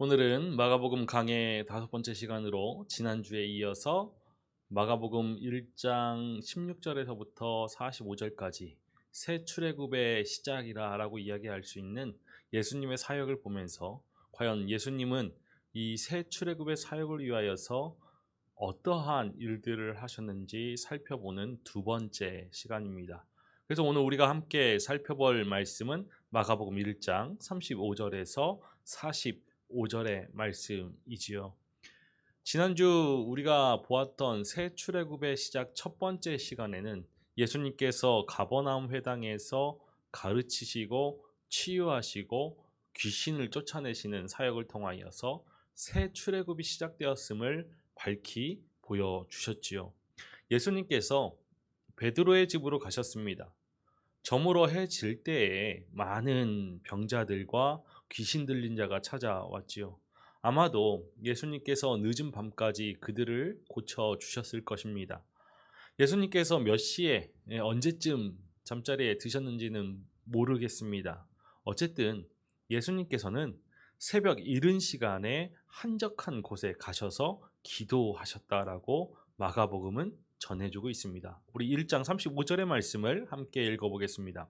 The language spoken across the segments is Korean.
오늘은 마가복음 강의 5번째 시간으로 지난주에 이어서 마가복음 1장 16절에서부터 45절까지 새 출애굽의 시작이라고 이야기할 수 있는 예수님의 사역을 보면서 과연 예수님은 이 새 출애굽의 사역을 위하여서 어떠한 일들을 하셨는지 살펴보는 두 번째 시간입니다. 그래서 오늘 우리가 함께 살펴볼 말씀은 마가복음 1장 35절에서 45절의 말씀이지요. 지난주 우리가 보았던 새 출애굽의 시작 첫 번째 시간에는 예수님께서 가버나움 회당에서 가르치시고 치유하시고 귀신을 쫓아내시는 사역을 통하여서 새 출애굽이 시작되었음을 밝히 보여주셨지요. 예수님께서 베드로의 집으로 가셨습니다. 저물어 해 질 때에 많은 병자들과 귀신 들린 자가 찾아왔지요. 아마도 예수님께서 늦은 밤까지 그들을 고쳐 주셨을 것입니다. 예수님께서 몇 시에 언제쯤 잠자리에 드셨는지는 모르겠습니다. 어쨌든 예수님께서는 새벽 이른 시간에 한적한 곳에 가셔서 기도하셨다라고 마가복음은 전해주고 있습니다. 우리 1장 35절의 말씀을 함께 읽어보겠습니다.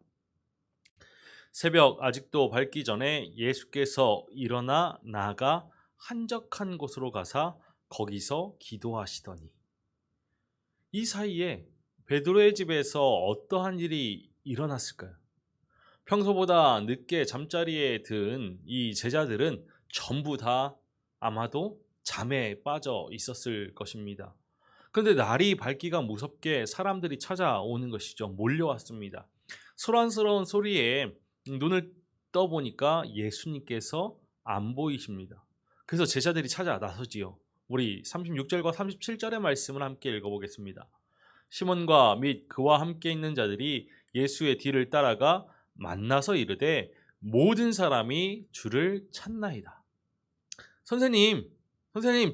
새벽 아직도 밝기 전에 예수께서 일어나 나가 한적한 곳으로 가사 거기서 기도하시더니. 이 사이에 베드로의 집에서 어떠한 일이 일어났을까요? 평소보다 늦게 잠자리에 든 이 제자들은 전부 다 아마도 잠에 빠져 있었을 것입니다. 그런데 날이 밝기가 무섭게 사람들이 찾아오는 것이죠. 몰려왔습니다. 소란스러운 소리에 눈을 떠보니까 예수님께서 안 보이십니다. 그래서 제자들이 찾아 나서지요. 우리 36절과 37절의 말씀을 함께 읽어보겠습니다. 시몬과 및 그와 함께 있는 자들이 예수의 뒤를 따라가 만나서 이르되 모든 사람이 주를 찾나이다. 선생님,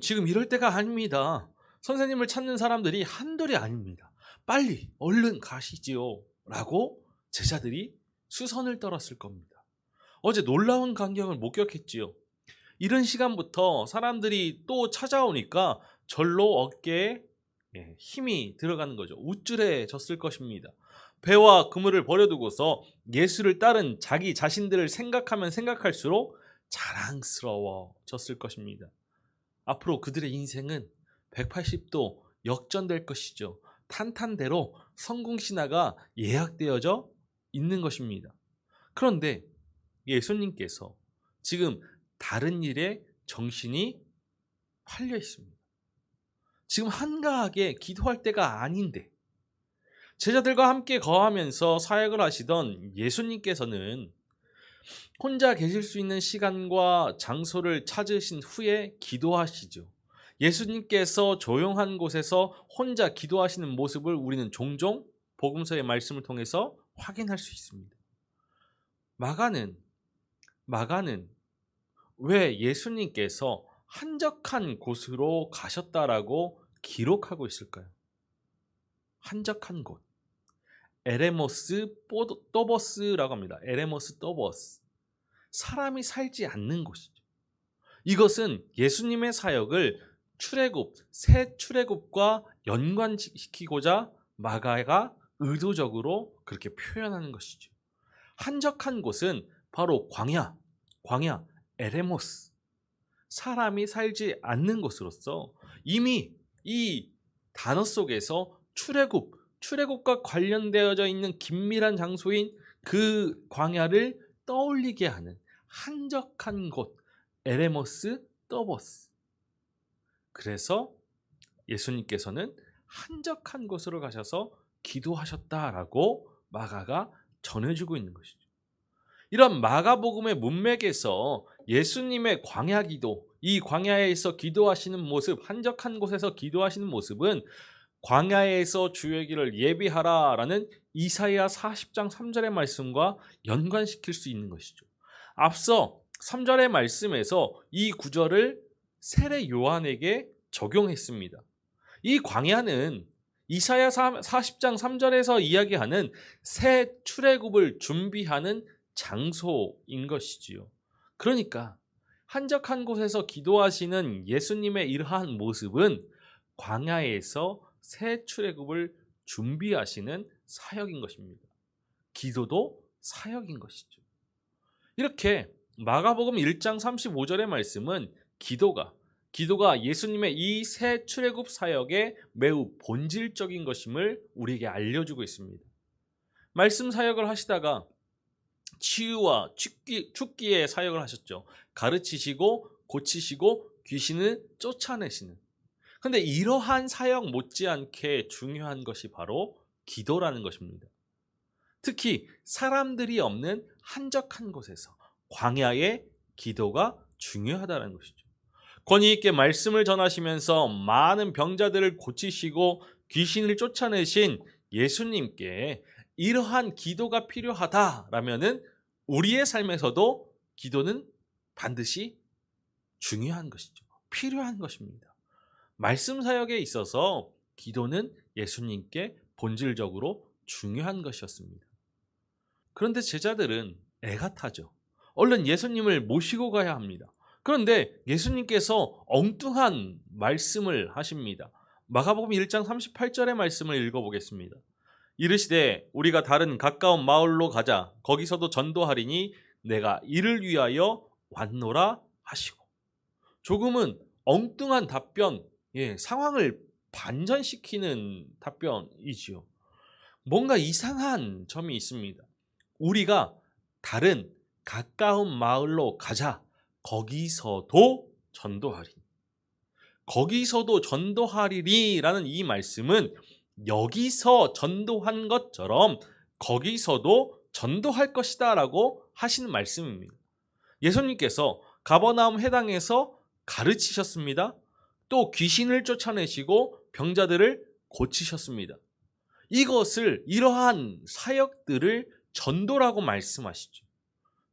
지금 이럴 때가 아닙니다. 선생님을 찾는 사람들이 한둘이 아닙니다. 빨리 얼른 가시지요. 라고 제자들이 수선을 떨었을 겁니다. 어제 놀라운 광경을 목격했지요. 이른 시간부터 사람들이 또 찾아오니까 절로 어깨에 힘이 들어가는 거죠. 우쭐해졌을 것입니다. 배와 그물을 버려두고서 예수를 따른 자기 자신들을 생각하면 생각할수록 자랑스러워졌을 것입니다. 앞으로 그들의 인생은 180도 역전될 것이죠. 탄탄대로 성공신화가 예약되어져 있는 것입니다. 그런데 예수님께서 지금 다른 일에 정신이 팔려 있습니다. 지금 한가하게 기도할 때가 아닌데 제자들과 함께 거하면서 사역을 하시던 예수님께서는 혼자 계실 수 있는 시간과 장소를 찾으신 후에 기도하시죠. 예수님께서 조용한 곳에서 혼자 기도하시는 모습을 우리는 종종 복음서의 말씀을 통해서 확인할 수 있습니다. 마가는 왜 예수님께서 한적한 곳으로 가셨다라고 기록하고 있을까요? 한적한 곳. 에레모스 또버스라고 합니다. 에레모스 또버스. 사람이 살지 않는 곳이죠. 이것은 예수님의 사역을 새 출애굽과 연관시키고자 마가가 의도적으로 그렇게 표현하는 것이죠. 한적한 곳은 바로 광야, 에레모스. 사람이 살지 않는 곳으로서 이미 이 단어 속에서 출애굽과 관련되어져 있는 긴밀한 장소인 그 광야를 떠올리게 하는 한적한 곳, 에레모스 또버스. 그래서 예수님께서는 한적한 곳으로 가셔서 기도하셨다라고 마가가 전해주고 있는 것이죠. 이런 마가복음의 문맥에서 예수님의 광야 기도, 이 광야에서 기도하시는 모습, 한적한 곳에서 기도하시는 모습은 광야에서 주의 길을 예비하라라는 이사야 40장 3절의 말씀과 연관시킬 수 있는 것이죠. 앞서 3절의 말씀에서 이 구절을 세례 요한에게 적용했습니다. 이 광야는 이사야 40장 3절에서 이야기하는 새 출애굽을 준비하는 장소인 것이지요. 그러니까 한적한 곳에서 기도하시는 예수님의 이러한 모습은 광야에서 새 출애굽을 준비하시는 사역인 것입니다. 기도도 사역인 것이죠. 이렇게 마가복음 1장 35절의 말씀은 기도가 예수님의 이 새 출애굽 사역의 매우 본질적인 것임을 우리에게 알려주고 있습니다. 말씀 사역을 하시다가 치유와 죽기의 사역을 하셨죠. 가르치시고 고치시고 귀신을 쫓아내시는. 그런데 이러한 사역 못지않게 중요한 것이 바로 기도라는 것입니다. 특히 사람들이 없는 한적한 곳에서 광야의 기도가 중요하다는 것이죠. 권위 있게 말씀을 전하시면서 많은 병자들을 고치시고 귀신을 쫓아내신 예수님께 이러한 기도가 필요하다라면은 우리의 삶에서도 기도는 반드시 중요한 것이죠. 필요한 것입니다. 말씀 사역에 있어서 기도는 예수님께 본질적으로 중요한 것이었습니다. 그런데 제자들은 애가 타죠. 얼른 예수님을 모시고 가야 합니다. 그런데 예수님께서 엉뚱한 말씀을 하십니다. 마가복음 1장 38절의 말씀을 읽어보겠습니다. 이르시되 우리가 다른 가까운 마을로 가자. 거기서도 전도하리니 내가 이를 위하여 왔노라 하시고. 조금은 엉뚱한 답변, 상황을 반전시키는 답변이지요. 뭔가 이상한 점이 있습니다. 우리가 다른 가까운 마을로 가자. 거기서도 전도하리. 거기서도 전도하리라는 이 말씀은 여기서 전도한 것처럼 거기서도 전도할 것이다 라고 하시는 말씀입니다. 예수님께서 가버나움 회당에서 가르치셨습니다. 또 귀신을 쫓아내시고 병자들을 고치셨습니다. 이러한 사역들을 전도라고 말씀하시죠.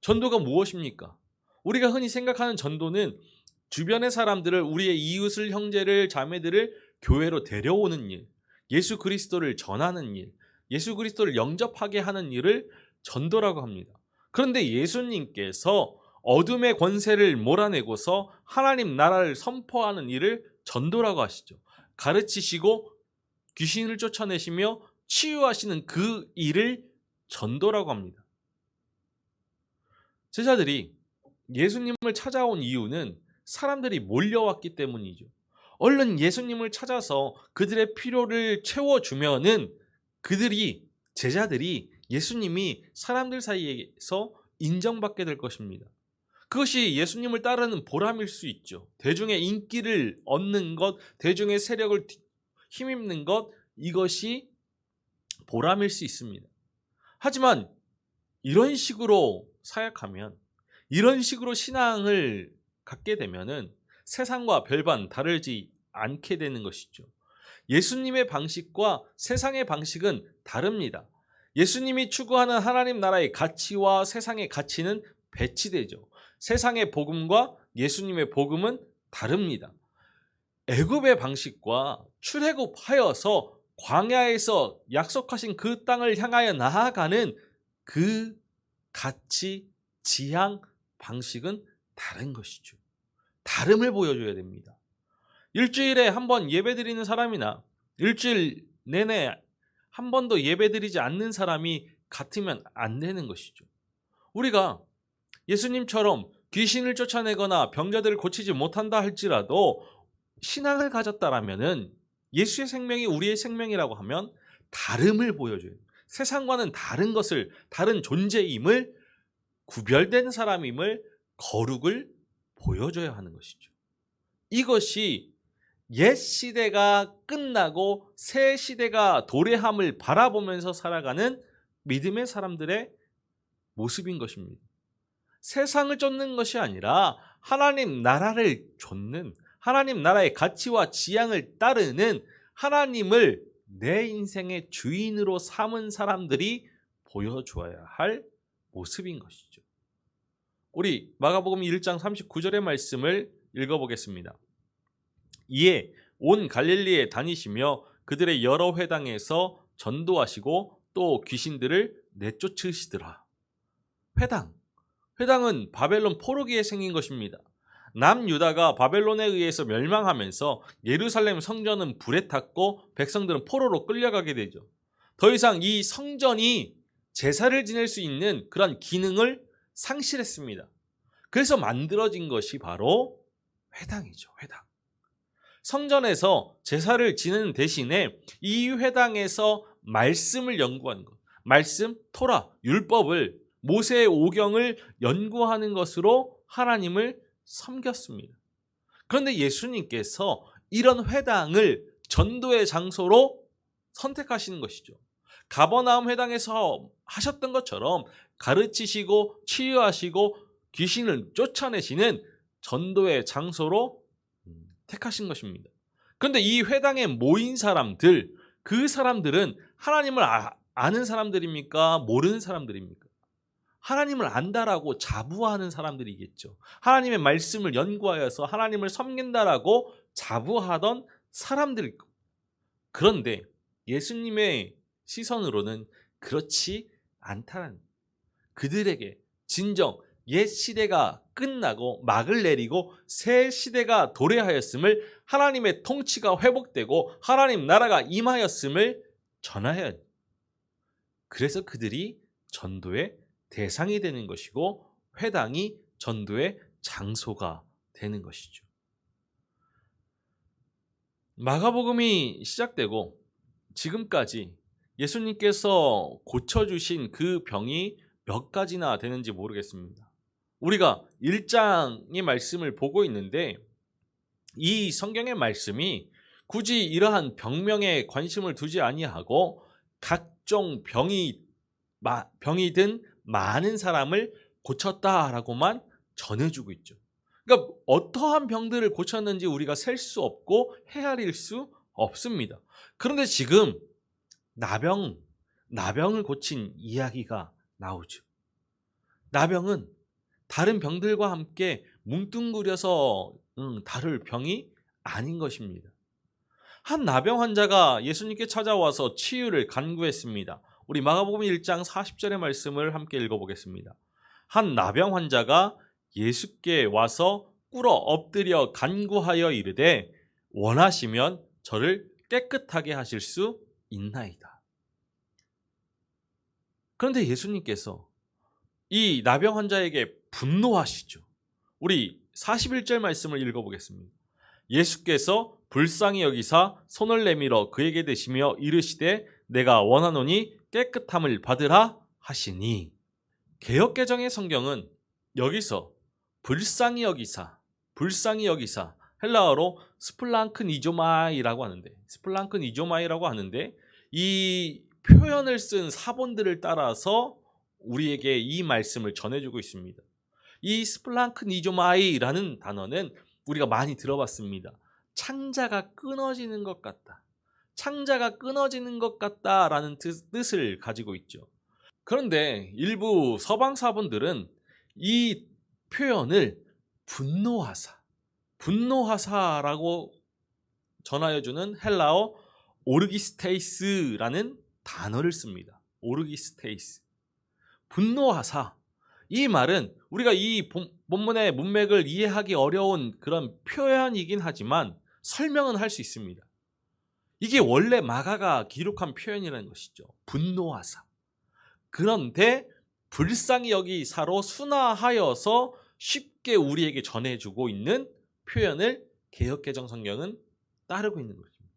전도가 무엇입니까? 우리가 흔히 생각하는 전도는 주변의 사람들을, 우리의 이웃을, 형제를, 자매들을 교회로 데려오는 일, 예수 그리스도를 전하는 일, 예수 그리스도를 영접하게 하는 일을 전도라고 합니다. 그런데 예수님께서 어둠의 권세를 몰아내고서 하나님 나라를 선포하는 일을 전도라고 하시죠. 가르치시고 귀신을 쫓아내시며 치유하시는 그 일을 전도라고 합니다. 제자들이 예수님을 찾아온 이유는 사람들이 몰려왔기 때문이죠. 얼른 예수님을 찾아서 그들의 필요를 채워주면은 제자들이 예수님이 사람들 사이에서 인정받게 될 것입니다. 그것이 예수님을 따르는 보람일 수 있죠. 대중의 인기를 얻는 것, 대중의 세력을 힘입는 것, 이것이 보람일 수 있습니다. 하지만 이런 식으로 사역하면, 이런 식으로 신앙을 갖게 되면은 세상과 별반 다르지 않게 되는 것이죠. 예수님의 방식과 세상의 방식은 다릅니다. 예수님이 추구하는 하나님 나라의 가치와 세상의 가치는 배치되죠. 세상의 복음과 예수님의 복음은 다릅니다. 애굽의 방식과 출애굽하여서 광야에서 약속하신 그 땅을 향하여 나아가는 그 가치, 지향, 방식은 다른 것이죠. 다름을 보여줘야 됩니다. 일주일에 한 번 예배드리는 사람이나 일주일 내내 한 번도 예배드리지 않는 사람이 같으면 안 되는 것이죠. 우리가 예수님처럼 귀신을 쫓아내거나 병자들을 고치지 못한다 할지라도 신앙을 가졌다라면은 예수의 생명이 우리의 생명이라고 하면 다름을 보여줘요. 세상과는 다른 것을, 다른 존재임을, 구별된 사람임을, 거룩을 보여줘야 하는 것이죠. 이것이 옛 시대가 끝나고 새 시대가 도래함을 바라보면서 살아가는 믿음의 사람들의 모습인 것입니다. 세상을 쫓는 것이 아니라 하나님 나라를 쫓는, 하나님 나라의 가치와 지향을 따르는, 하나님을 내 인생의 주인으로 삼은 사람들이 보여줘야 할 모습인 것이죠. 우리 마가복음 1장 39절의 말씀을 읽어보겠습니다. 이에 온 갈릴리에 다니시며 그들의 여러 회당에서 전도하시고 또 귀신들을 내쫓으시더라. 회당은 바벨론 포로기에 생긴 것입니다. 남유다가 바벨론에 의해서 멸망하면서 예루살렘 성전은 불에 탔고 백성들은 포로로 끌려가게 되죠. 더 이상 이 성전이 제사를 지낼 수 있는 그런 기능을 상실했습니다. 그래서 만들어진 것이 바로 회당이죠. 회당. 성전에서 제사를 지내는 대신에 이 회당에서 말씀을 연구하는 것, 말씀, 토라, 율법을, 모세의 오경을 연구하는 것으로 하나님을 섬겼습니다. 그런데 예수님께서 이런 회당을 전도의 장소로 선택하시는 것이죠. 가버나움 회당에서 하셨던 것처럼 가르치시고 치유하시고 귀신을 쫓아내시는 전도의 장소로 택하신 것입니다. 그런데 이 회당에 모인 사람들, 그 사람들은 하나님을 아는 사람들입니까? 모르는 사람들입니까? 하나님을 안다라고 자부하는 사람들이겠죠. 하나님의 말씀을 연구하여서 하나님을 섬긴다라고 자부하던 사람들. 그런데 예수님의 시선으로는 그렇지 않다는, 그들에게 진정 옛 시대가 끝나고 막을 내리고 새 시대가 도래하였음을, 하나님의 통치가 회복되고 하나님 나라가 임하였음을 전하여야 합니다. 그래서 그들이 전도의 대상이 되는 것이고 회당이 전도의 장소가 되는 것이죠. 마가복음이 시작되고 지금까지 예수님께서 고쳐주신 그 병이 몇 가지나 되는지 모르겠습니다. 우리가 1장의 말씀을 보고 있는데 이 성경의 말씀이 굳이 이러한 병명에 관심을 두지 아니하고 각종 병이 든 많은 사람을 고쳤다라고만 전해주고 있죠. 그러니까 어떠한 병들을 고쳤는지 우리가 셀 수 없고 헤아릴 수 없습니다. 그런데 지금 나병을 고친 이야기가 나오죠. 나병은 다른 병들과 함께 뭉뚱그려서 다룰 병이 아닌 것입니다. 한 나병 환자가 예수님께 찾아와서 치유를 간구했습니다. 우리 마가복음 1장 40절의 말씀을 함께 읽어보겠습니다. 한 나병 환자가 예수께 와서 꿇어 엎드려 간구하여 이르되 원하시면 저를 깨끗하게 하실 수 있나이다. 그런데 예수님께서 이 나병 환자에게 분노하시죠. 우리 41절 말씀을 읽어보겠습니다. 예수께서 불쌍히 여기사 손을 내밀어 그에게 대시며 이르시되 내가 원하노니 깨끗함을 받으라 하시니. 개역개정의 성경은 여기서 불쌍히 여기사 헬라어로 스플랑크니조마이라고 하는데 이 표현을 쓴 사본들을 따라서 우리에게 이 말씀을 전해주고 있습니다. 이 스플랑크니조마이라는 단어는 우리가 많이 들어봤습니다. 창자가 끊어지는 것 같다. 창자가 끊어지는 것 같다라는 뜻을 가지고 있죠. 그런데 일부 서방 사본들은 이 표현을 분노하사라고 전하여주는 헬라어 오르기스테이스라는 단어를 씁니다. 오르기스테이스. 분노하사. 이 말은 우리가 이 본문의 문맥을 이해하기 어려운 그런 표현이긴 하지만 설명은 할 수 있습니다. 이게 원래 마가가 기록한 표현이라는 것이죠. 분노하사. 그런데 불쌍히 여기사로 순화하여서 쉽게 우리에게 전해주고 있는 표현을 개역개정 성경은 따르고 있는 것입니다.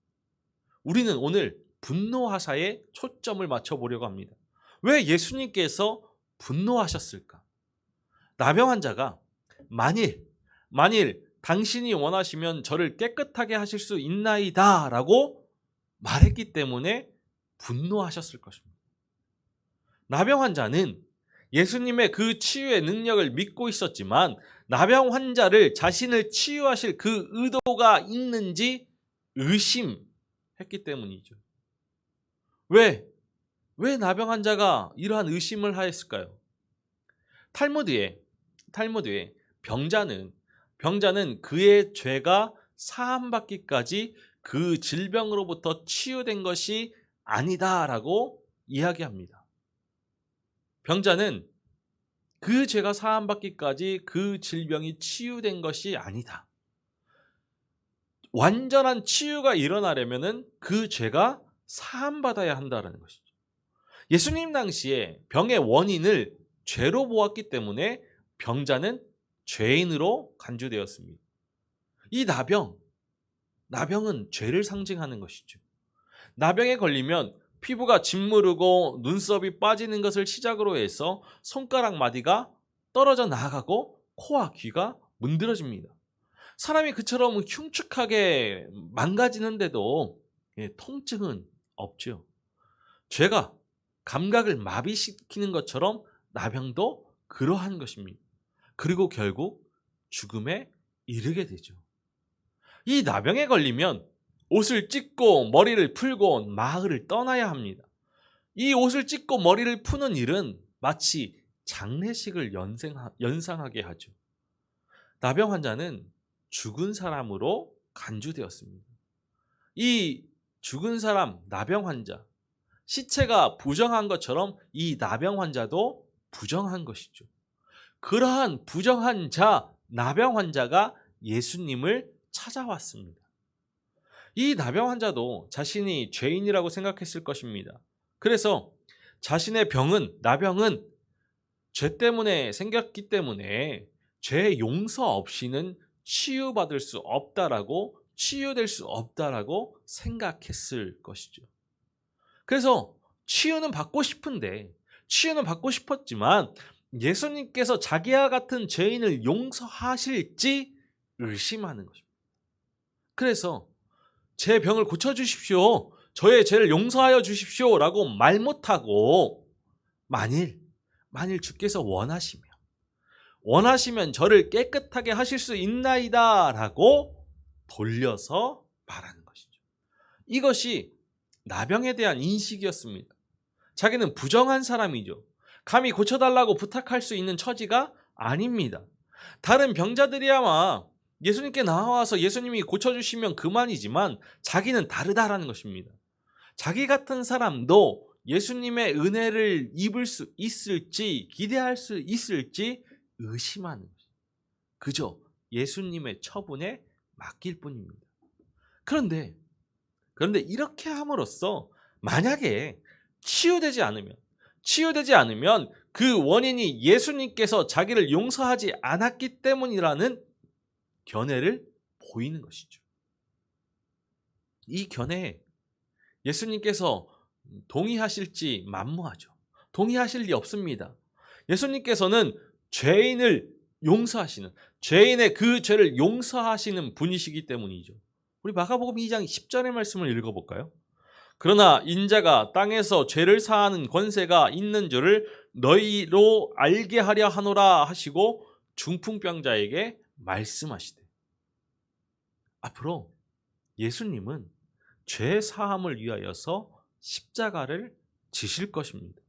우리는 오늘 분노하사에 초점을 맞춰보려고 합니다. 왜 예수님께서 분노하셨을까? 나병 환자가 만일 당신이 원하시면 저를 깨끗하게 하실 수 있나이다 라고 말했기 때문에 분노하셨을 것입니다. 나병 환자는 예수님의 그 치유의 능력을 믿고 있었지만 나병 환자를 자신을 치유하실 그 의도가 있는지 의심했기 때문이죠. 왜 나병 환자가 이러한 의심을 하였을까요? 탈무드에 병자는 그의 죄가 사함받기까지 그 질병으로부터 치유된 것이 아니다라고 이야기합니다. 병자는 그 죄가 사함받기까지 그 질병이 치유된 것이 아니다. 완전한 치유가 일어나려면은 그 죄가 사함받아야 한다는 것이죠. 예수님 당시에 병의 원인을 죄로 보았기 때문에 병자는 죄인으로 간주되었습니다. 이 나병은 죄를 상징하는 것이죠. 나병에 걸리면 피부가 짓무르고 눈썹이 빠지는 것을 시작으로 해서 손가락 마디가 떨어져 나가고 코와 귀가 문드러집니다. 사람이 그처럼 흉측하게 망가지는데도 통증은 없죠. 죄가 감각을 마비시키는 것처럼 나병도 그러한 것입니다. 그리고 결국 죽음에 이르게 되죠. 이 나병에 걸리면 옷을 찢고 머리를 풀고 마을을 떠나야 합니다. 이 옷을 찢고 머리를 푸는 일은 마치 장례식을 연상하게 하죠. 나병 환자는 죽은 사람으로 간주되었습니다. 이 죽은 사람, 나병 환자, 시체가 부정한 것처럼 이 나병 환자도 부정한 것이죠. 그러한 부정한 나병 환자가 예수님을 찾아왔습니다. 이 나병 환자도 자신이 죄인이라고 생각했을 것입니다. 그래서 자신의 나병은 죄 때문에 생겼기 때문에 죄 용서 없이는 치유될 수 없다라고 생각했을 것이죠. 그래서 치유는 받고 싶었지만 예수님께서 자기와 같은 죄인을 용서하실지 의심하는 것입니다. 그래서 제 병을 고쳐주십시오. 저의 죄를 용서하여 주십시오. 라고 말 못하고 만일 주께서 원하시면 저를 깨끗하게 하실 수 있나이다. 라고 돌려서 말하는 것이죠. 이것이 나병에 대한 인식이었습니다. 자기는 부정한 사람이죠. 감히 고쳐달라고 부탁할 수 있는 처지가 아닙니다. 다른 병자들이야마 예수님께 나와서 예수님이 고쳐주시면 그만이지만 자기는 다르다라는 것입니다. 자기 같은 사람도 예수님의 은혜를 입을 수 있을지 기대할 수 있을지 의심하는 것입니다. 그저 예수님의 처분에 맡길 뿐입니다. 그런데 이렇게 함으로써 만약에 치유되지 않으면 그 원인이 예수님께서 자기를 용서하지 않았기 때문이라는 견해를 보이는 것이죠. 이 견해에 예수님께서 동의하실지 만무하죠. 동의하실 리 없습니다. 예수님께서는 죄인의 그 죄를 용서하시는 분이시기 때문이죠. 우리 마가복음 2장 10절의 말씀을 읽어볼까요? 그러나 인자가 땅에서 죄를 사하는 권세가 있는 줄을 너희로 알게 하려 하노라 하시고 중풍병자에게 말씀하시되, 앞으로 예수님은 죄 사함을 위하여서 십자가를 지실 것입니다.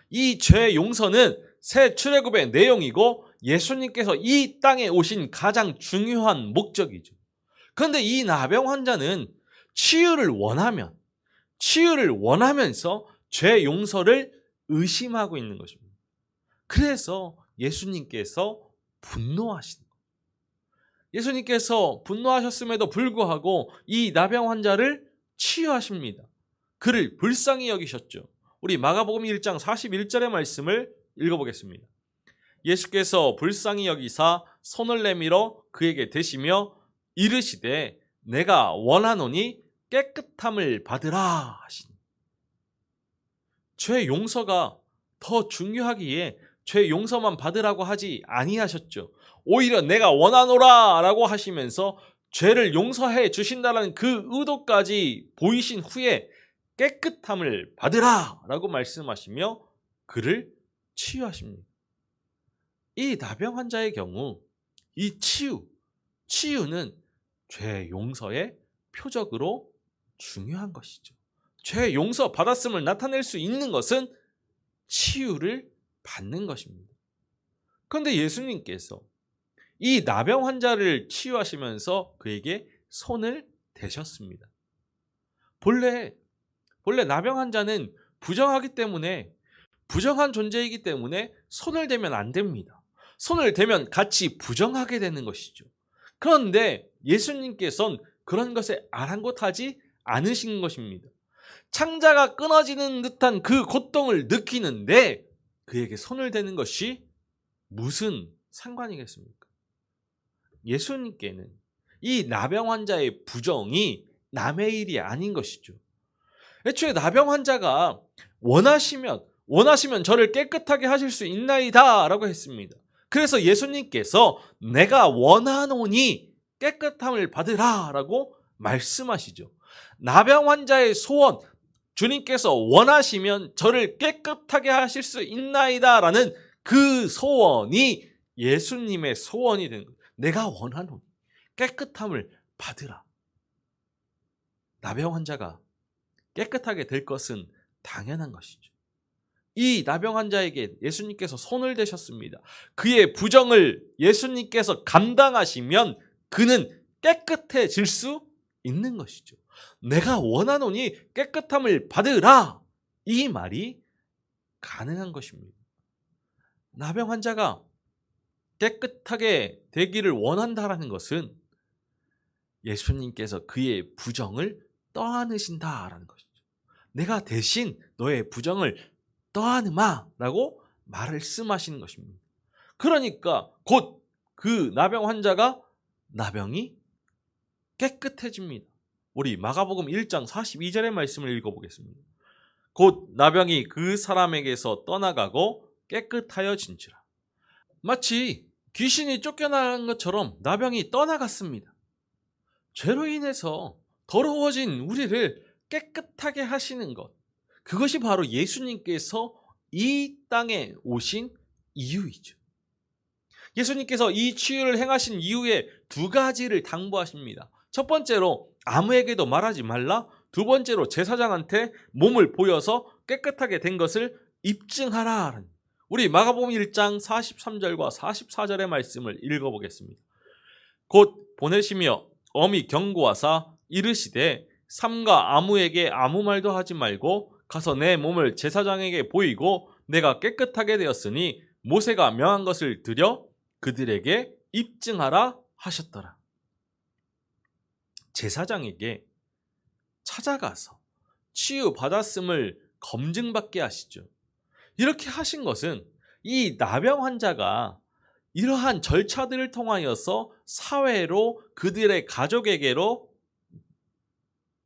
이 죄 용서는 새 출애굽의 내용이고 예수님께서 이 땅에 오신 가장 중요한 목적이죠. 그런데 이 나병 환자는 치유를 원하면서 죄 용서를 의심하고 있는 것입니다. 그래서 예수님께서 분노하신 거예요. 예수님께서 분노하셨음에도 불구하고 이 나병 환자를 치유하십니다. 그를 불쌍히 여기셨죠. 우리 마가복음 1장 41절의 말씀을 읽어보겠습니다. 예수께서 불쌍히 여기사 손을 내밀어 그에게 대시며 이르시되 내가 원하노니 깨끗함을 받으라 하시니. 죄 용서가 더 중요하기에 죄 용서만 받으라고 하지 아니하셨죠. 오히려 내가 원하노라 라고 하시면서 죄를 용서해 주신다는 그 의도까지 보이신 후에 깨끗함을 받으라 라고 말씀하시며 그를 치유하십니다. 이 나병 환자의 경우 이 치유는 죄 용서의 표적으로 중요한 것이죠. 죄 용서 받았음을 나타낼 수 있는 것은 치유를 받는 것입니다. 그런데 예수님께서 이 나병 환자를 치유하시면서 그에게 손을 대셨습니다. 본래 나병 환자는 부정하기 때문에 부정한 존재이기 때문에 손을 대면 안 됩니다. 손을 대면 같이 부정하게 되는 것이죠. 그런데 예수님께서는 그런 것에 아랑곳하지 않으신 것입니다. 창자가 끊어지는 듯한 그 고통을 느끼는데 그에게 손을 대는 것이 무슨 상관이겠습니까? 예수님께는 이 나병 환자의 부정이 남의 일이 아닌 것이죠. 애초에 나병 환자가 원하시면 저를 깨끗하게 하실 수 있나이다 라고 했습니다. 그래서 예수님께서 내가 원하노니 깨끗함을 받으라 라고 말씀하시죠. 나병 환자의 소원, 주님께서 원하시면 저를 깨끗하게 하실 수 있나이다 라는 그 소원이 예수님의 소원이 된 거예요. 내가 원하노니 깨끗함을 받으라. 나병 환자가 깨끗하게 될 것은 당연한 것이죠. 이 나병 환자에게 예수님께서 손을 대셨습니다. 그의 부정을 예수님께서 감당하시면 그는 깨끗해질 수 있는 것이죠. 내가 원하노니 깨끗함을 받으라. 이 말이 가능한 것입니다. 나병 환자가 깨끗하게 되기를 원한다라는 것은 예수님께서 그의 부정을 떠안으신다라는 것이죠. 내가 대신 너의 부정을 떠안으마라고 말씀하시는 것입니다. 그러니까 곧 그 나병 환자가 나병이 깨끗해집니다. 우리 마가복음 1장 42절의 말씀을 읽어보겠습니다. 곧 나병이 그 사람에게서 떠나가고 깨끗하여진지라. 마치 귀신이 쫓겨나는 것처럼 나병이 떠나갔습니다. 죄로 인해서 더러워진 우리를 깨끗하게 하시는 것, 그것이 바로 예수님께서 이 땅에 오신 이유이죠. 예수님께서 이 치유를 행하신 이유에 두 가지를 당부하십니다. 첫 번째로 아무에게도 말하지 말라. 두 번째로 제사장한테 몸을 보여서 깨끗하게 된 것을 입증하라. 우리 마가복음 1장 43절과 44절의 말씀을 읽어보겠습니다. 곧 보내시며 엄히 경고하사 이르시되 삼가 아무에게 아무 말도 하지 말고 가서 내 몸을 제사장에게 보이고 내가 깨끗하게 되었으니 모세가 명한 것을 드려 그들에게 입증하라 하셨더라. 제사장에게 찾아가서 치유받았음을 검증받게 하시죠. 이렇게 하신 것은 이 나병 환자가 이러한 절차들을 통하여서 사회로 그들의 가족에게로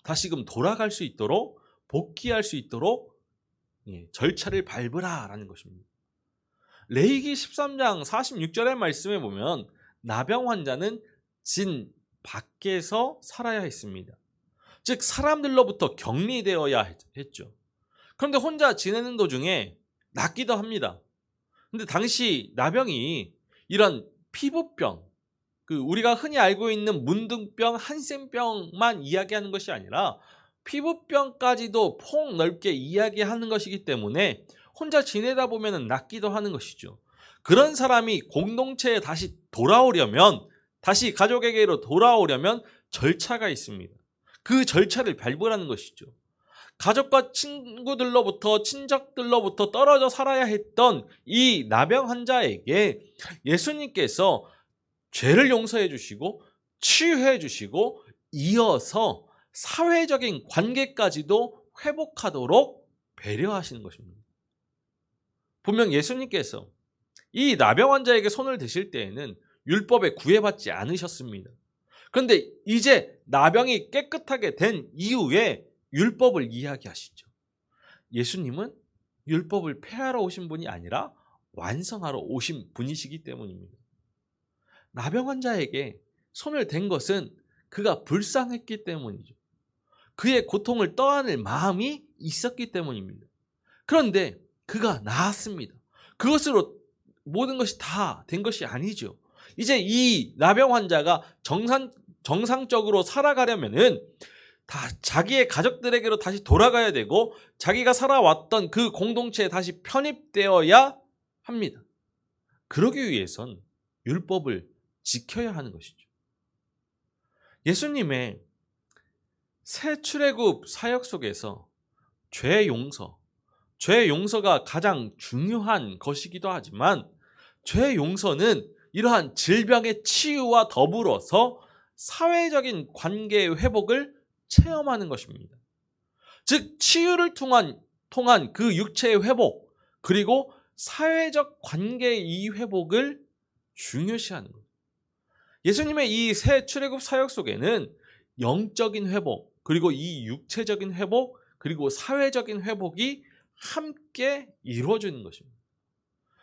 다시금 돌아갈 수 있도록 복귀할 수 있도록 절차를 밟으라라는 것입니다. 레위기 13장 46절의 말씀에 보면 나병 환자는 진 밖에서 살아야 했습니다. 즉 사람들로부터 격리되어야 했죠. 그런데 혼자 지내는 도중에 낫기도 합니다. 근데 당시 나병이 이런 피부병, 우리가 흔히 알고 있는 문둥병, 한센병만 이야기하는 것이 아니라 피부병까지도 폭넓게 이야기하는 것이기 때문에 혼자 지내다 보면 낫기도 하는 것이죠. 그런 사람이 공동체에 다시 돌아오려면, 다시 가족에게로 돌아오려면 절차가 있습니다. 그 절차를 밟으라는 것이죠. 가족과 친구들로부터, 친척들로부터 떨어져 살아야 했던 이 나병 환자에게 예수님께서 죄를 용서해 주시고 치유해 주시고 이어서 사회적인 관계까지도 회복하도록 배려하시는 것입니다. 분명 예수님께서 이 나병 환자에게 손을 대실 때에는 율법에 구애받지 않으셨습니다. 그런데 이제 나병이 깨끗하게 된 이후에 율법을 이야기하시죠. 예수님은 율법을 폐하러 오신 분이 아니라 완성하러 오신 분이시기 때문입니다. 나병 환자에게 손을 댄 것은 그가 불쌍했기 때문이죠. 그의 고통을 떠안을 마음이 있었기 때문입니다. 그런데 그가 나았습니다. 그것으로 모든 것이 다 된 것이 아니죠. 이제 이 나병 환자가 정상적으로 살아가려면은 다 자기의 가족들에게로 다시 돌아가야 되고 자기가 살아왔던 그 공동체에 다시 편입되어야 합니다. 그러기 위해선 율법을 지켜야 하는 것이죠. 예수님의 새 출애굽 사역 속에서 죄 용서, 죄 용서가 가장 중요한 것이기도 하지만 죄 용서는 이러한 질병의 치유와 더불어서 사회적인 관계의 회복을 체험하는 것입니다. 즉 치유를 통한 그 육체의 회복 그리고 사회적 관계의 이 회복을 중요시하는 거예요. 예수님의 이 새 출애굽 사역 속에는 영적인 회복 그리고 이 육체적인 회복 그리고 사회적인 회복이 함께 이루어지는 것입니다.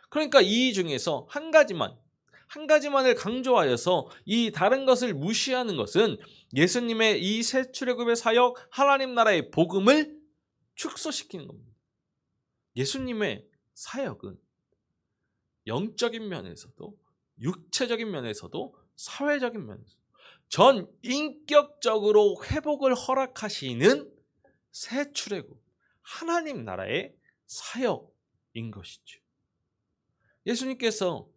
그러니까 이 중에서 한 가지만을 강조하여서 이 다른 것을 무시하는 것은 예수님의 이 새 출애굽의 사역 하나님 나라의 복음을 축소시키는 겁니다. 예수님의 사역은 영적인 면에서도 육체적인 면에서도 사회적인 면에서 전 인격적으로 회복을 허락하시는 새 출애굽 하나님 나라의 사역인 것이죠. 예수님께서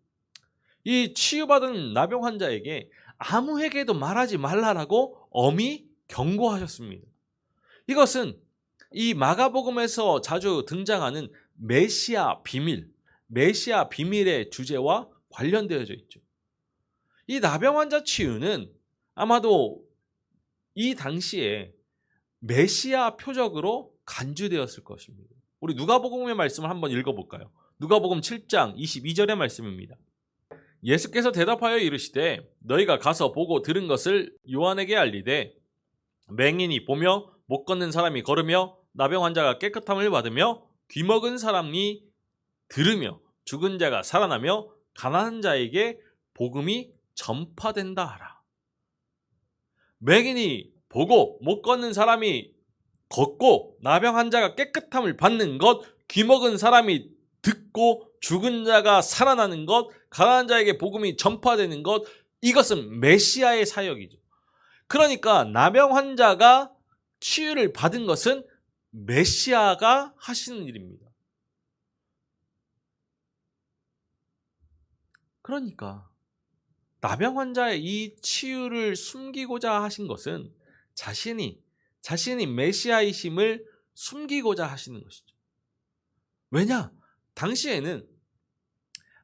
이 치유받은 나병 환자에게 아무에게도 말하지 말라라고 엄히 경고하셨습니다. 이것은 이 마가복음에서 자주 등장하는 메시아 비밀의 주제와 관련되어져 있죠. 이 나병 환자 치유는 아마도 이 당시에 메시아 표적으로 간주되었을 것입니다. 우리 누가복음의 말씀을 한번 읽어볼까요? 누가복음 7장 22절의 말씀입니다. 예수께서 대답하여 이르시되 너희가 가서 보고 들은 것을 요한에게 알리되 맹인이 보며 못 걷는 사람이 걸으며 나병 환자가 깨끗함을 받으며 귀먹은 사람이 들으며 죽은 자가 살아나며 가난한 자에게 복음이 전파된다 하라. 맹인이 보고 못 걷는 사람이 걷고 나병 환자가 깨끗함을 받는 것, 귀먹은 사람이 듣고 죽은 자가 살아나는 것, 가난한 자에게 복음이 전파되는 것, 이것은 메시아의 사역이죠. 그러니까 나병 환자가 치유를 받은 것은 메시아가 하시는 일입니다. 그러니까 나병 환자의 이 치유를 숨기고자 하신 것은 자신이 메시아이심을 숨기고자 하시는 것이죠. 왜냐? 당시에는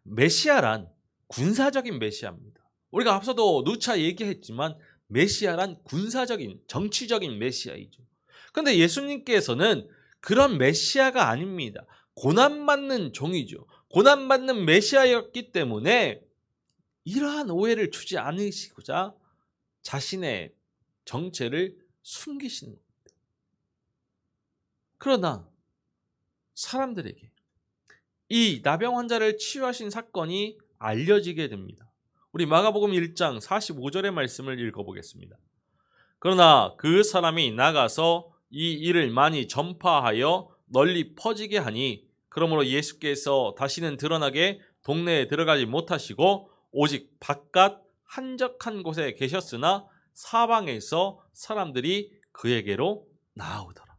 메시아란 군사적인 메시아입니다. 우리가 앞서도 누차 얘기했지만 메시아란 군사적인 정치적인 메시아이죠. 그런데 예수님께서는 그런 메시아가 아닙니다. 고난받는 종이죠. 고난받는 메시아였기 때문에 이러한 오해를 주지 않으시고자 자신의 정체를 숨기시는 겁니다. 그러나 사람들에게 이 나병 환자를 치유하신 사건이 알려지게 됩니다. 우리 마가복음 1장 45절의 말씀을 읽어보겠습니다. 그러나 그 사람이 나가서 이 일을 많이 전파하여 널리 퍼지게 하니 그러므로 예수께서 다시는 드러나게 동네에 들어가지 못하시고 오직 바깥 한적한 곳에 계셨으나 사방에서 사람들이 그에게로 나아오더라.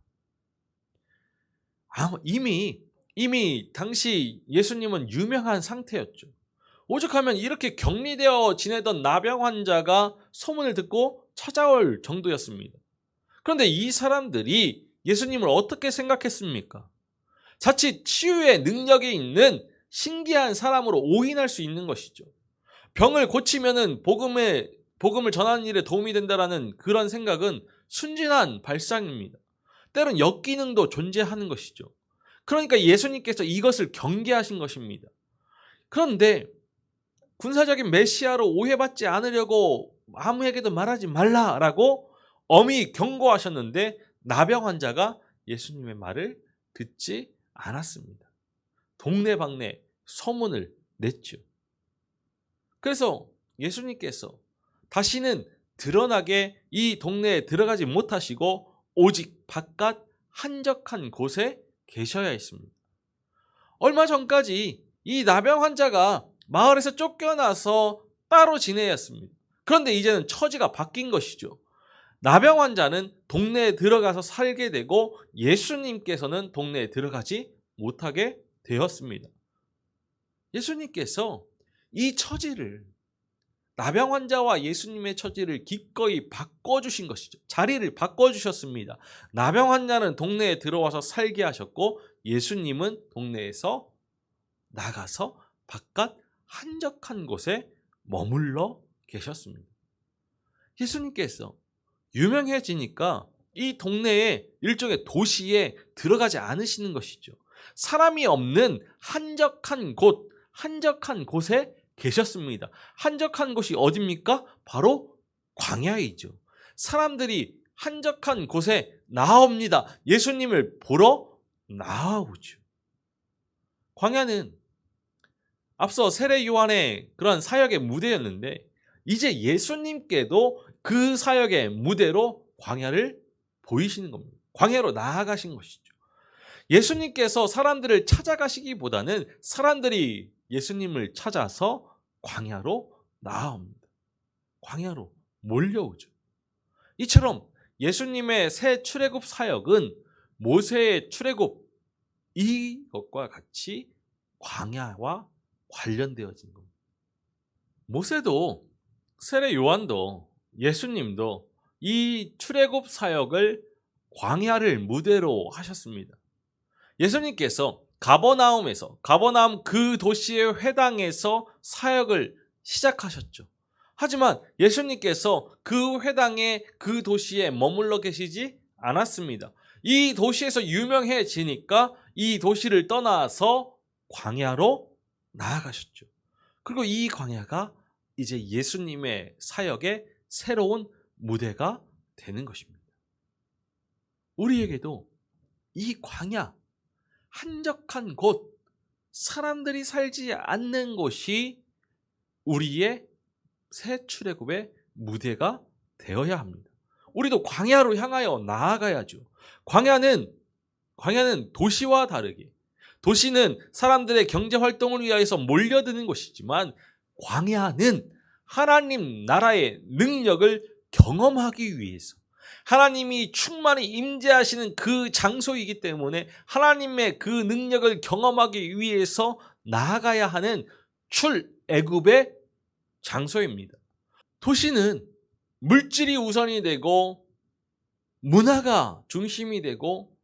이미 당시 예수님은 유명한 상태였죠. 오죽하면 이렇게 격리되어 지내던 나병 환자가 소문을 듣고 찾아올 정도였습니다. 그런데 이 사람들이 예수님을 어떻게 생각했습니까? 자칫 치유의 능력이 있는 신기한 사람으로 오인할 수 있는 것이죠. 병을 고치면은 복음을 전하는 일에 도움이 된다라는 그런 생각은 순진한 발상입니다. 때론 역기능도 존재하는 것이죠. 그러니까 예수님께서 이것을 경계하신 것입니다. 그런데 군사적인 메시아로 오해받지 않으려고 아무에게도 말하지 말라라고 엄히 경고하셨는데 나병 환자가 예수님의 말을 듣지 않았습니다. 동네방네 소문을 냈죠. 그래서 예수님께서 다시는 드러나게 이 동네에 들어가지 못하시고 오직 바깥 한적한 곳에 계셔야 했습니다. 얼마 전까지 이 나병 환자가 마을에서 쫓겨나서 따로 지내야 했습니다. 그런데 이제는 처지가 바뀐 것이죠. 나병 환자는 동네에 들어가서 살게 되고 예수님께서는 동네에 들어가지 못하게 되었습니다. 예수님께서 이 처지를 나병 환자와 예수님의 처지를 기꺼이 바꿔주신 것이죠. 자리를 바꿔주셨습니다. 나병 환자는 동네에 들어와서 살게 하셨고 예수님은 동네에서 나가서 바깥 한적한 곳에 머물러 계셨습니다. 예수님께서 유명해지니까 이 동네에 일종의 도시에 들어가지 않으시는 것이죠. 사람이 없는 한적한 곳에 계셨습니다. 한적한 곳이 어디입니까? 바로 광야이죠. 사람들이 한적한 곳에 나옵니다. 예수님을 보러 나오죠. 광야는 앞서 세례 요한의 그런 사역의 무대였는데 이제 예수님께도 그 사역의 무대로 광야를 보이시는 겁니다. 광야로 나아가신 것이죠. 예수님께서 사람들을 찾아가시기보다는 사람들이 예수님을 찾아서 광야로 나아옵니다. 광야로 몰려오죠. 이처럼 예수님의 새 출애굽 사역은 모세의 출애굽 이것과 같이 광야와 관련되어진 겁니다. 모세도 세례 요한도 예수님도 이 출애굽 사역을 광야를 무대로 하셨습니다. 예수님께서 가버나움 그 도시의 회당에서 사역을 시작하셨죠. 하지만 예수님께서 그 회당에 그 도시에 머물러 계시지 않았습니다. 이 도시에서 유명해지니까 이 도시를 떠나서 광야로 나아가셨죠. 그리고 이 광야가 이제 예수님의 사역의 새로운 무대가 되는 것입니다. 우리에게도 이 광야, 한적한 곳, 사람들이 살지 않는 곳이 우리의 새 출애굽의 무대가 되어야 합니다. 우리도 광야로 향하여 나아가야죠. 광야는 도시와 다르게 도시는 사람들의 경제 활동을 위하여서 몰려드는 곳이지만 광야는 하나님 나라의 능력을 경험하기 위해서 하나님이 충만히 임재하시는 그 장소이기 때문에 하나님의 그 능력을 경험하기 위해서 나아가야 하는 출애굽의 장소입니다. 도시는 물질이 우선이 되고 문화가 중심이 되고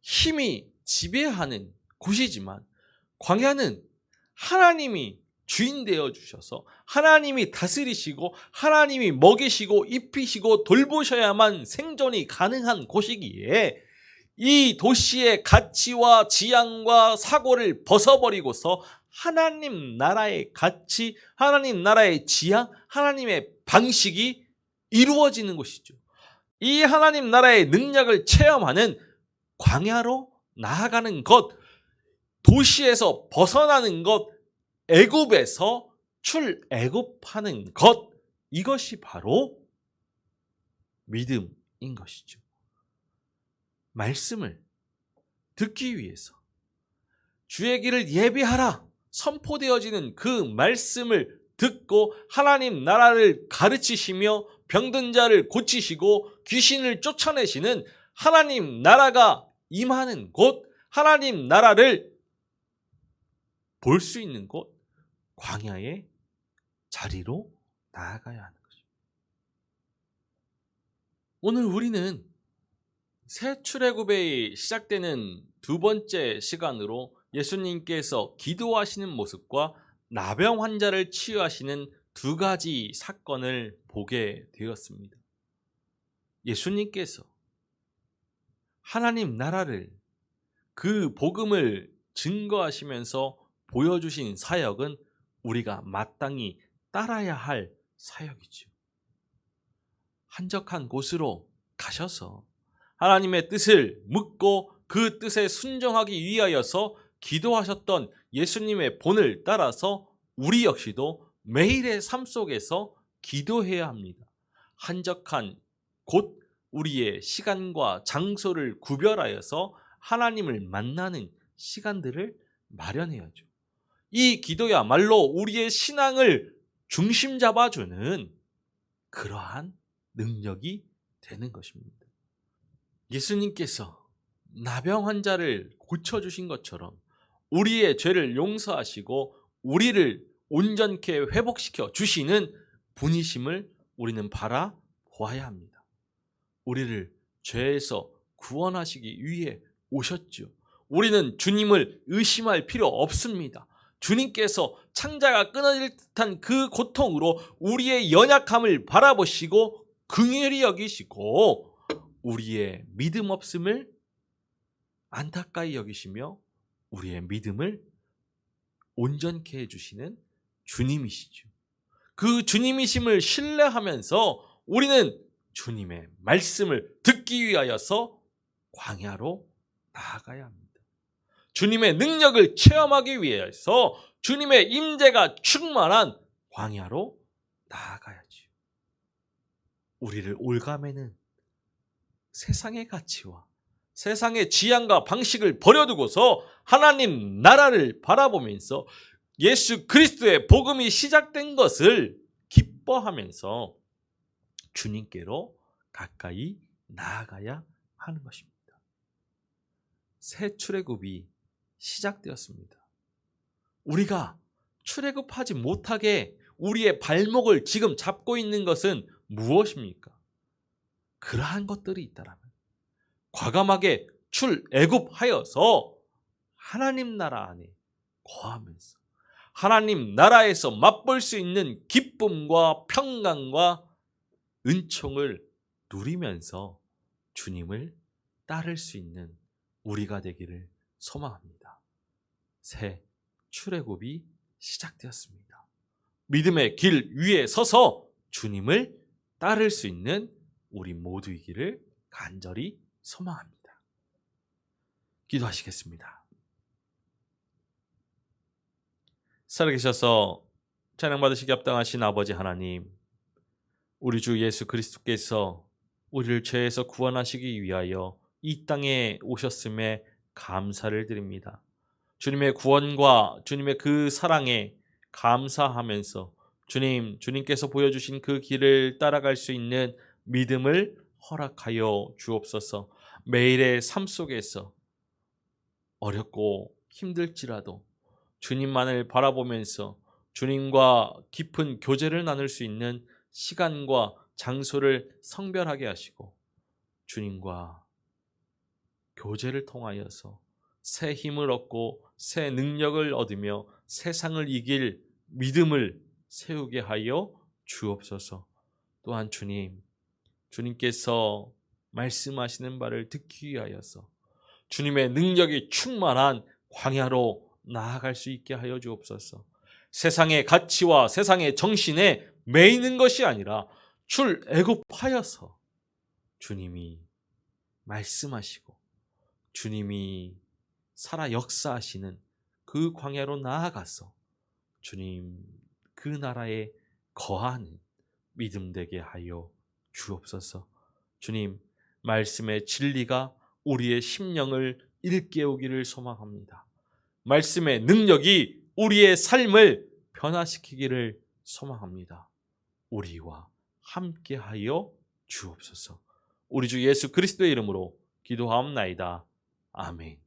힘이 지배하는 곳이지만 광야는 하나님이 주인 되어 주셔서 하나님이 다스리시고 하나님이 먹이시고 입히시고 돌보셔야만 생존이 가능한 곳이기에 이 도시의 가치와 지향과 사고를 벗어버리고서 하나님 나라의 가치, 하나님 나라의 지향, 하나님의 방식이 이루어지는 것이죠. 이 하나님 나라의 능력을 체험하는 광야로 나아가는 것, 도시에서 벗어나는 것, 애굽에서 출애굽하는 것, 이것이 바로 믿음인 것이죠. 말씀을 듣기 위해서 주의 길을 예비하라 선포되어지는 그 말씀을 듣고 하나님 나라를 가르치시며 병든 자를 고치시고 귀신을 쫓아내시는 하나님 나라가 임하는 곳, 하나님 나라를 볼 수 있는 곳, 광야의 자리로 나아가야 하는 것입니다. 오늘 우리는 새 출애굽에 시작되는 두 번째 시간으로 예수님께서 기도하시는 모습과 나병 환자를 치유하시는 두 가지 사건을 보게 되었습니다. 예수님께서 하나님 나라를 그 복음을 증거하시면서 보여주신 사역은 우리가 마땅히 따라야 할 사역이죠. 한적한 곳으로 가셔서 하나님의 뜻을 묻고 그 뜻에 순종하기 위하여서 기도하셨던 예수님의 본을 따라서 우리 역시도 매일의 삶 속에서 기도해야 합니다. 한적한 곳, 우리의 시간과 장소를 구별하여서 하나님을 만나는 시간들을 마련해야죠. 이 기도야말로 우리의 신앙을 중심 잡아주는 그러한 능력이 되는 것입니다. 예수님께서 나병 환자를 고쳐주신 것처럼 우리의 죄를 용서하시고 우리를 온전케 회복시켜 주시는 분이심을 우리는 바라보아야 합니다. 우리를 죄에서 구원하시기 위해 오셨죠. 우리는 주님을 의심할 필요 없습니다. 주님께서 창자가 끊어질 듯한 그 고통으로 우리의 연약함을 바라보시고 긍휼히 여기시고 우리의 믿음 없음을 안타까이 여기시며 우리의 믿음을 온전케 해주시는 주님이시죠. 그 주님이심을 신뢰하면서 우리는 주님의 말씀을 듣기 위하여서 광야로 나아가야 합니다. 주님의 능력을 체험하기 위해서 주님의 임재가 충만한 광야로 나아가야지요. 우리를 올가매는 세상의 가치와 세상의 지향과 방식을 버려두고서 하나님 나라를 바라보면서 예수 그리스도의 복음이 시작된 것을 기뻐하면서 주님께로 가까이 나아가야 하는 것입니다. 새 출애굽이 시작되었습니다. 우리가 출애굽하지 못하게 우리의 발목을 지금 잡고 있는 것은 무엇입니까? 그러한 것들이 있다라면 과감하게 출애굽하여서 하나님 나라 안에 거하면서 하나님 나라에서 맛볼 수 있는 기쁨과 평강과 은총을 누리면서 주님을 따를 수 있는 우리가 되기를 소망합니다. 새 출애굽이 시작되었습니다. 믿음의 길 위에 서서 주님을 따를 수 있는 우리 모두이기를 간절히 소망합니다. 기도하시겠습니다. 살아계셔서 찬양받으시기 합당하신 아버지 하나님, 우리 주 예수 그리스도께서 우리를 죄에서 구원하시기 위하여 이 땅에 오셨음에 감사를 드립니다. 주님의 구원과 주님의 그 사랑에 감사하면서 주님께서 보여주신 그 길을 따라갈 수 있는 믿음을 허락하여 주옵소서. 매일의 삶 속에서 어렵고 힘들지라도 주님만을 바라보면서 주님과 깊은 교제를 나눌 수 있는 시간과 장소를 성별하게 하시고 주님과 교제를 통하여서 새 힘을 얻고 새 능력을 얻으며 세상을 이길 믿음을 세우게 하여 주옵소서. 또한 주님께서 말씀하시는 바를 듣기 위하여서 주님의 능력이 충만한 광야로 나아갈 수 있게 하여 주옵소서. 세상의 가치와 세상의 정신에 매이는 것이 아니라 출애굽하여서 주님이 말씀하시고 주님이 살아 역사하시는 그 광야로 나아가서 주님 그 나라에 거하는 믿음 되게 하여 주옵소서. 주님, 말씀의 진리가 우리의 심령을 일깨우기를 소망합니다. 말씀의 능력이 우리의 삶을 변화시키기를 소망합니다. 우리와 함께하여 주옵소서. 우리 주 예수 그리스도의 이름으로 기도하옵나이다. 아멘.